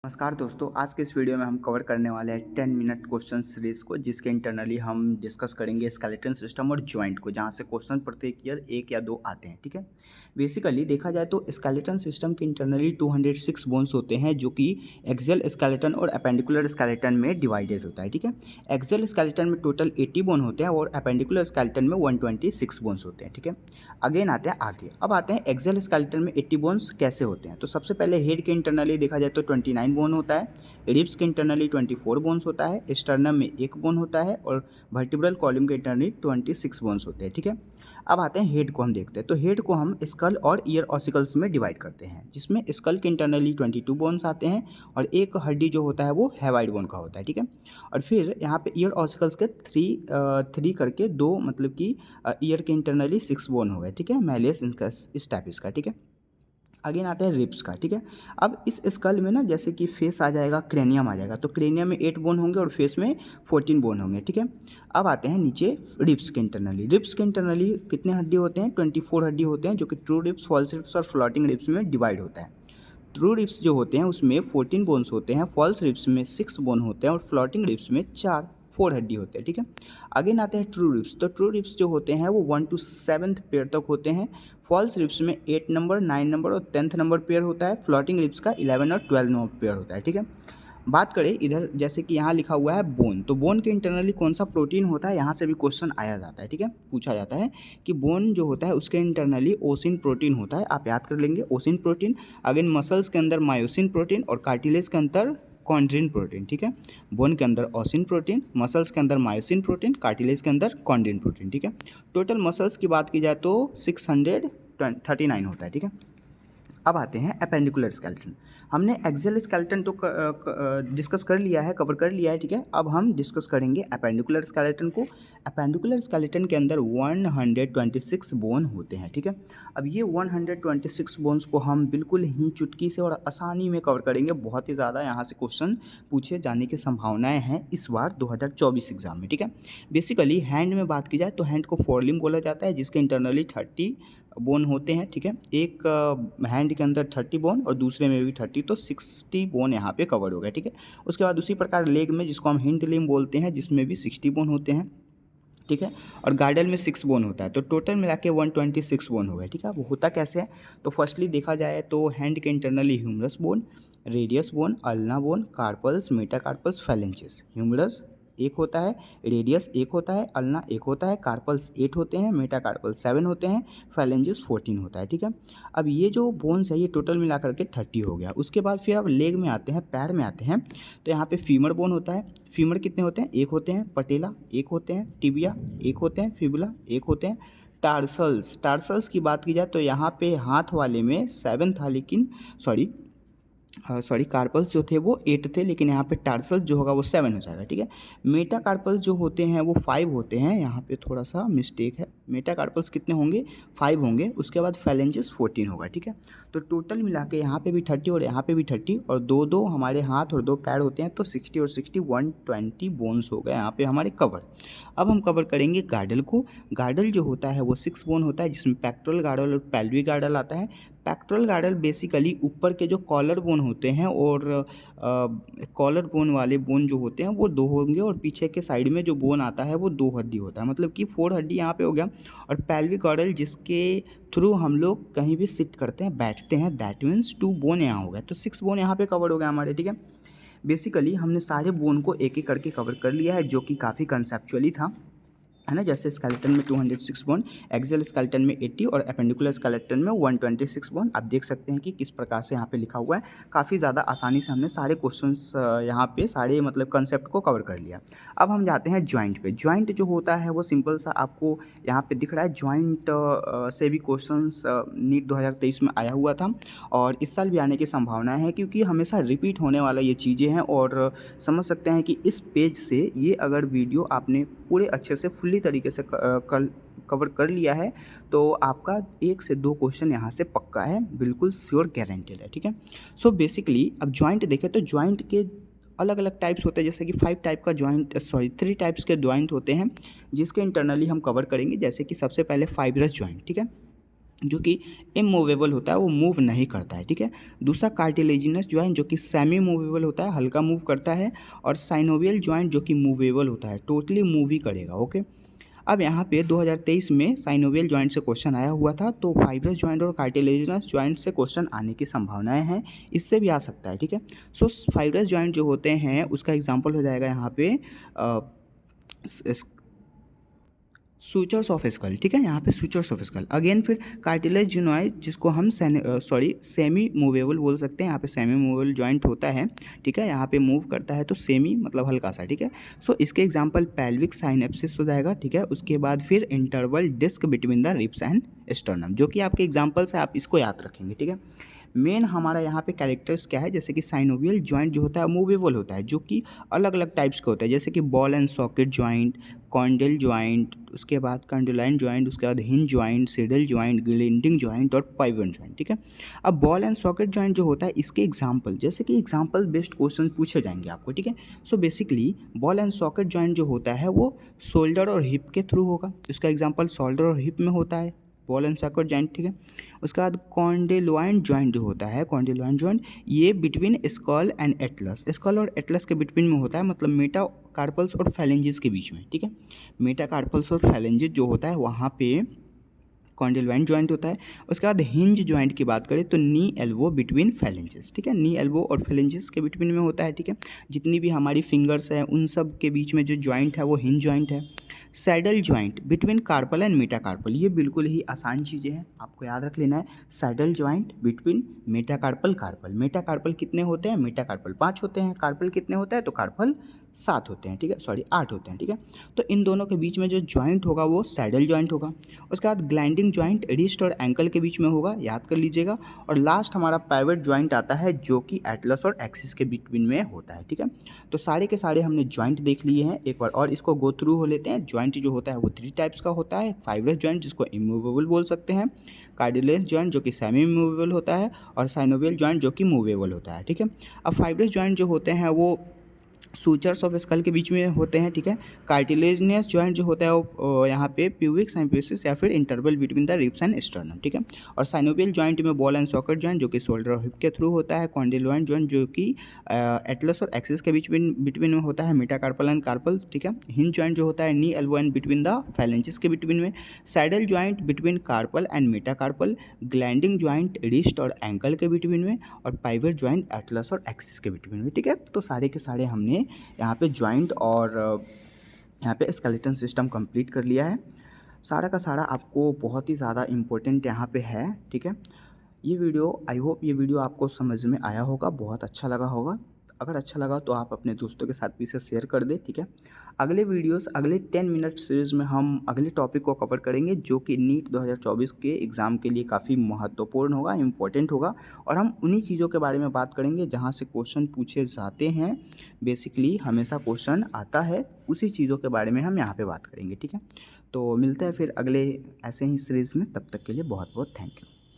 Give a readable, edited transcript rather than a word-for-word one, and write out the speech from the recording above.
नमस्कार दोस्तों, आज के इस वीडियो में हम कवर करने वाले हैं 10 मिनट क्वेश्चन सीरीज़ को, जिसके इंटरनली हम डिस्कस करेंगे स्केलेटन सिस्टम और जॉइंट को, जहां से क्वेश्चन प्रत्येक ईयर एक या दो आते हैं। ठीक है, बेसिकली देखा जाए तो स्केलेटन सिस्टम के इंटरनली 206 बोन्स होते हैं, जो कि एक्सियल स्केलेटन और अपेंडिकुलर स्केलेटन में डिवाइडेड होता है। ठीक है, एक्सियल स्केलेटन में टोटल 80 बोन होते हैं और अपेंडिकुलर स्केलेटन में 126 बोन्स होते हैं। ठीक है, अगेन आते हैं आगे। अब आते हैं एक्सियल स्केलेटन में 80 बोन्स कैसे होते हैं। तो सबसे पहले हेड के इंटरनली देखा जाए तो 29 बोन होता है, रिब्स के इंटरनली 24 बोन्स होता है, स्टर्नम में 1 बोन होता है और वर्टिब्रल कॉलम के इंटरनली 26 बोन्स होते हैं। ठीक है, अब आते हैं हेड को हम देखते हैं। तो हेड को हम स्कल और ईयर ऑसिकल्स में डिवाइड करते हैं, जिसमें स्कल के इंटरनली 22 बोन्स आते हैं और एक हड्डी जो होता है वो हैवाइड बोन का होता है। ठीक है, और फिर यहाँ पे ईयर ऑसिकल्स के थ्री करके दो, मतलब कि ईयर के इंटरनली 6 बोन हो गए। ठीक है, मैलियस इस टाइप इसका। ठीक है, अगेन आता है रिब्स का। ठीक है, अब इस स्कल में ना जैसे कि फेस आ जाएगा, क्रेनियम आ जाएगा, तो क्रेनियम में 8 बोन होंगे और फेस में 14 बोन होंगे। ठीक है, अब आते हैं नीचे रिब्स के इंटरनली। रिब्स के इंटरनली कितने हड्डी होते हैं? 24 हड्डी होते हैं, जो कि ट्रू रिब्स, फॉल्स रिब्स और फ्लोटिंग रिब्स में डिवाइड होता है। ट्रू रिब्स जो होते हैं उसमें 14 बोन्स होते हैं, फॉल्स रिब्स में 6 बोन होते हैं और फ्लोटिंग रिब्स में 4 हड्डी होते हैं। ठीक है, अगेन आते हैं ट्रू रिब्स। तो ट्रू रिब्स जो होते हैं वो 1 to 7th पेयर तक होते हैं। फॉल्स रिब्स में 8 नंबर, 9 नंबर और 10th नंबर पेयर होता है। फ्लोटिंग रिब्स का 11 और 12 नंबर पेयर होता है। ठीक है, बात करें इधर, जैसे कि यहाँ लिखा हुआ है बोन, तो बोन के इंटरनली कौन सा प्रोटीन होता है, यहाँ से भी क्वेश्चन आया जाता है। ठीक है, पूछा जाता है कि बोन जो होता है उसके इंटरनली ओसिन प्रोटीन होता है, आप याद कर लेंगे ओसिन प्रोटीन। अगेन मसल्स के अंदर मायोसिन प्रोटीन और कार्टिलेज के अंदर कॉन्ड्रिन प्रोटीन। ठीक है, बोन के अंदर ओसिन प्रोटीन, मसल्स के अंदर मायोसिन प्रोटीन, कार्टिलेज के अंदर कॉन्ड्रिन प्रोटीन। ठीक है, टोटल मसल्स की बात की जाए तो 639 होता है। ठीक है, अब आते हैं अपेंडिकुलर स्केलेटन। हमने एक्सियल स्केलेटन तो डिस्कस कर लिया है, कवर कर लिया है। ठीक है, अब हम डिस्कस करेंगे अपेंडिकुलर स्केलेटन को। अपेंडिकुलर स्केलेटन के अंदर 126 बोन होते हैं। ठीक है, अब ये 126 बोन्स को हम बिल्कुल ही चुटकी से और आसानी में कवर करेंगे। बहुत ही ज़्यादा यहाँ से क्वेश्चन पूछे जाने की संभावनाएं हैं इस बार 2024 एग्जाम में। ठीक है, बेसिकली हैंड में बात की जाए तो हैंड को फोरलिम बोला जाता है, जिसके इंटरनली 30 बोन होते हैं। ठीक है, एक हैंड के अंदर 30 बोन और दूसरे में भी 30, तो 60 बोन यहाँ पे कवर हो गए। ठीक है, उसके बाद उसी प्रकार लेग में, जिसको हम हिंड लिम्ब बोलते हैं, जिसमें भी 60 बोन होते हैं। ठीक है, और गार्डल में 6 बोन होता है, तो टोटल मिला के 126 बोन हो गए। ठीक है, वो होता कैसे है? तो फर्स्टली देखा जाए तो हैंड के internally humerus bone, radius bone, ulna bone, carpals, metacarpals, phalanges. Humerus एक होता है, रेडियस एक होता है, अल्ना एक होता है, कार्पल्स 8 होते हैं, मेटाकार्पल्स 7 होते हैं, फैलेंजेस 14 होता है। ठीक है, अब ये जो बोन्स है ये टोटल मिला करके 30 हो गया। उसके बाद फिर अब लेग में आते हैं, पैर में आते हैं। तो यहाँ पे फीमर बोन होता है। फीमर कितने होते हैं? एक होते हैं। पटेला एक होते हैं। टिबिया एक होते हैं। फिबुला एक होते हैं। टार्सल्स की बात की जाए तो यहाँ पे हाथ वाले में 7 था, लेकिन कार्पल्स जो थे वो 8 थे, लेकिन यहाँ पे टार्सल्स जो होगा वो 7 हो जाएगा। ठीक है, मेटा कार्पल्स जो होते हैं वो 5 होते हैं, यहाँ पे थोड़ा सा मिस्टेक है। मेटा कार्पल्स कितने होंगे? 5 होंगे। उसके बाद फैलेंजेस 14 होगा। ठीक है, तो टोटल मिला के यहाँ पे भी 30 और यहाँ पे भी 30 और दो दो हमारे हाथ और 2 पैर होते हैं, तो 60 और 60 120 बोन्स हो गए यहाँ पे हमारे कवर। अब हम कवर करेंगे गार्डल को। गार्डल जो होता है वो 6 बोन होता है, जिसमें पेक्टोरल गार्डल और पेल्विक गार्डल आता है। पेक्टोरल गार्डल बेसिकली ऊपर के जो कॉलर बोन होते हैं, और कॉलर बोन वाले बोन जो होते हैं वो 2 होंगे, और पीछे के साइड में जो बोन आता है वो 2 हड्डी होता है, मतलब कि 4 हड्डी यहाँ पे हो गया। और पेल्विक गार्डल जिसके थ्रू हम लोग कहीं भी सिट करते हैं, बैठते हैं, दैट मीन्स 2 बोन यहाँ हो गया, तो 6 बोन यहाँ पे कवर हो गया हमारे। ठीक है, बेसिकली हमने सारे बोन को एक एक करके कवर कर लिया है, जो कि काफ़ी कंसेप्चुअली था, है ना। जैसे स्केलेटन में 206 बोन, एक्सियल स्केलेटन में 80 और एपेंडिकुलर स्केलेटन में 126 बोन। आप देख सकते हैं कि किस प्रकार से यहाँ पे लिखा हुआ है। काफ़ी ज़्यादा आसानी से हमने सारे क्वेश्चंस यहाँ पे सारे मतलब कंसेप्ट को कवर कर लिया। अब हम जाते हैं ज्वाइंट पे। ज्वाइंट जो होता है वो सिंपल सा आपको यहाँ पे दिख रहा है। ज्वाइंट से भी क्वेश्चंस नीट 2023 में आया हुआ था और इस साल भी आने की संभावना है, क्योंकि हमेशा रिपीट होने वाला ये चीज़ें हैं। और समझ सकते हैं कि इस पेज से ये अगर वीडियो आपने पूरे अच्छे से फुल्ली तरीके से कवर कर लिया है तो आपका 1 से 2 क्वेश्चन यहाँ से पक्का है, बिल्कुल श्योर गारंटेड है। ठीक है, सो बेसिकली अब ज्वाइंट देखें तो ज्वाइंट के अलग अलग टाइप्स होते हैं, जैसे कि 3 टाइप्स के ज्वाइंट होते हैं, जिसके इंटरनली हम कवर करेंगे। जैसे कि सबसे पहले फाइब्रस ज्वाइंट। ठीक है, जो कि इमूवेबल होता है, वो मूव नहीं करता है, ठीक है। दूसरा कार्टिलेजिनस जॉइंट जो कि सेमी मूवेबल होता है, हल्का मूव करता है। और साइनोवियल जॉइंट जो कि मूवेबल होता है, टोटली मूव ही करेगा, ओके। अब यहाँ पे 2023 में साइनोवियल जॉइंट से क्वेश्चन आया हुआ था, तो फाइब्रस जॉइंट और कार्टिलेजिनस जॉइंट से क्वेश्चन आने की संभावनाएं हैं, इससे भी आ सकता है, ठीक है। सो फाइब्रस जॉइंट जो होते हैं उसका एग्जांपल हो जाएगा यहाँ पे सूचर्स ऑफ स्कल, ठीक है, यहाँ पे सूचर्स ऑफ स्कल। अगेन फिर कार्टिलेजिनॉइड जिसको हम सेमी मूवेबल बोल सकते हैं, यहाँ पे सेमी मूवेबल जॉइंट होता है, ठीक है। यहाँ पे मूव करता है तो सेमी मतलब हल्का सा, ठीक है। सो इसके एग्जांपल पेल्विक साइनेप्सिस हो जाएगा, ठीक है। उसके बाद फिर interval disc between the ribs and sternum, जो कि आपके एग्जाम्पल्स है, आप इसको याद रखेंगे, ठीक है। मेन हमारा यहाँ पे कैरेक्टर्स क्या है, जैसे कि साइनोवियल जॉइंट जो होता है मूवेबल होता है, जो कि अलग अलग टाइप्स के होते हैं, जैसे कि ball and socket joint, condyle joint, उसके बाद कंडोलाइन जॉइंट, उसके बाद hinge joint, saddle joint, gliding joint और पाइवट जॉइंट, ठीक है। अब बॉल एंड सॉकेट जॉइंट जो होता है, इसके एग्जाम्पल जैसे कि एग्जाम्पल बेस्ड क्वेश्चन पूछे जाएंगे आपको, ठीक है। So basically ball and socket joint जो होता है वो शोल्डर और हिप के थ्रू होगा, इसका एग्जाम्पल शोल्डर और हिप में होता है बॉल एंड सॉकेट जॉइंट, ठीक है। उसके बाद कॉन्डेलोइन जॉइंट जो होता है, कॉन्डेलोइन जॉइंट ये between skull and atlas, skull और एटलस के बिटवीन में होता है, मतलब मेटाकार्पल्स और फैलेंजिस के बीच में, ठीक है। मेटाकार्पल्स और फैलेंजिस जो होता है वहाँ पे कॉन्डिलोइन जॉइंट होता है। उसके बाद हिंज जॉइंट की बात करें तो नी एल्बो बिटवीन फैलेंजेस, ठीक है, नी एल्बो और फैलेंजेस के बिटवीन में होता है, ठीक है। जितनी भी हमारी फिंगर्स है उन सब के बीच में जो जॉइंट है वो हिंज जॉइंट है। Saddle joint between carpal and metacarpal, ये बिल्कुल ही आसान चीज़ें हैं, आपको याद रख लेना है। Saddle joint between metacarpal carpal, metacarpal कितने होते हैं, मेटाकार्पल 5 होते हैं, कार्पल कितने होते हैं, तो कार्पल 7 होते हैं, ठीक है, सॉरी 8 होते हैं, ठीक है। तो इन दोनों के बीच में जो जॉइंट होगा वो सैडल जॉइंट होगा। उसके बाद ग्लैंडिंग जॉइंट रिस्ट और एंकल के बीच में होगा, याद कर लीजिएगा। और लास्ट हमारा पाइवट जॉइंट आता है जो कि एटलस और एक्सिस के बिटवीन में होता है, ठीक है। तो सारे के सारे हमने जॉइंट देख लिए हैं, एक बार और इसको गो थ्रू हो लेते हैं। जॉइंट जो होता है वो 3 टाइप्स का होता है, फाइब्रस जॉइंट जिसको इमूवेबल बोल सकते हैं, कार्डिलेज जॉइंट जो कि सेमी मूवेबल होता है, और साइनोवियल जॉइंट जो कि मूवेबल होता है, ठीक है। अब फाइब्रस जॉइंट जो होते हैं वो सूचर्स ऑफ स्कल के बीच में होते हैं, ठीक है। कार्टिलेजियस जॉइंट जो होता है वो यहाँ पे प्यूबिक साइम्फिसिस या फिर interval between the ribs and sternum, ठीक है। और साइनोवियल जॉइंट में बॉल एंड सॉकेट जॉइंट जो कि शोल्डर और हिप के थ्रू होता है, कॉन्डिलोइन जॉइंट जो कि एटलस और एक्सिस के बिटवीन में होता है, मेटाकार्पल एंड कार्पल, ठीक है। हिंज जॉइंट जो होता है knee elbow and between the phalanges के बिटवीन में, saddle joint between carpal and metacarpal, gliding joint wrist और एंकल के बिटवीन में, और पाइवट जॉइंट एटलस और एक्सिस के बिटवीन में, ठीक है। तो सारे के सारे हमने यहाँ पे जॉइंट और यहाँ पे स्केलेटन सिस्टम कंप्लीट कर लिया है। सारा का सारा आपको बहुत ही ज़्यादा इम्पोर्टेंट यहाँ पे है, ठीक है। ये वीडियो आई होप ये वीडियो आपको समझ में आया होगा, बहुत अच्छा लगा होगा। अगर अच्छा लगा तो आप अपने दोस्तों के साथ भी इसे शेयर कर दें, ठीक है। अगले वीडियोस अगले 10 मिनट सीरीज़ में हम अगले टॉपिक को कवर करेंगे जो कि नीट 2024 के एग्ज़ाम के लिए काफ़ी महत्वपूर्ण होगा, इम्पोर्टेंट होगा। और हम उन्हीं चीज़ों के बारे में बात करेंगे जहाँ से क्वेश्चन पूछे जाते हैं, बेसिकली हमेशा क्वेश्चन आता है, उसी चीज़ों के बारे में हम यहाँ पर बात करेंगे, ठीक है। तो मिलते हैं फिर अगले ऐसे ही सीरीज़ में, तब तक के लिए बहुत बहुत थैंक यू।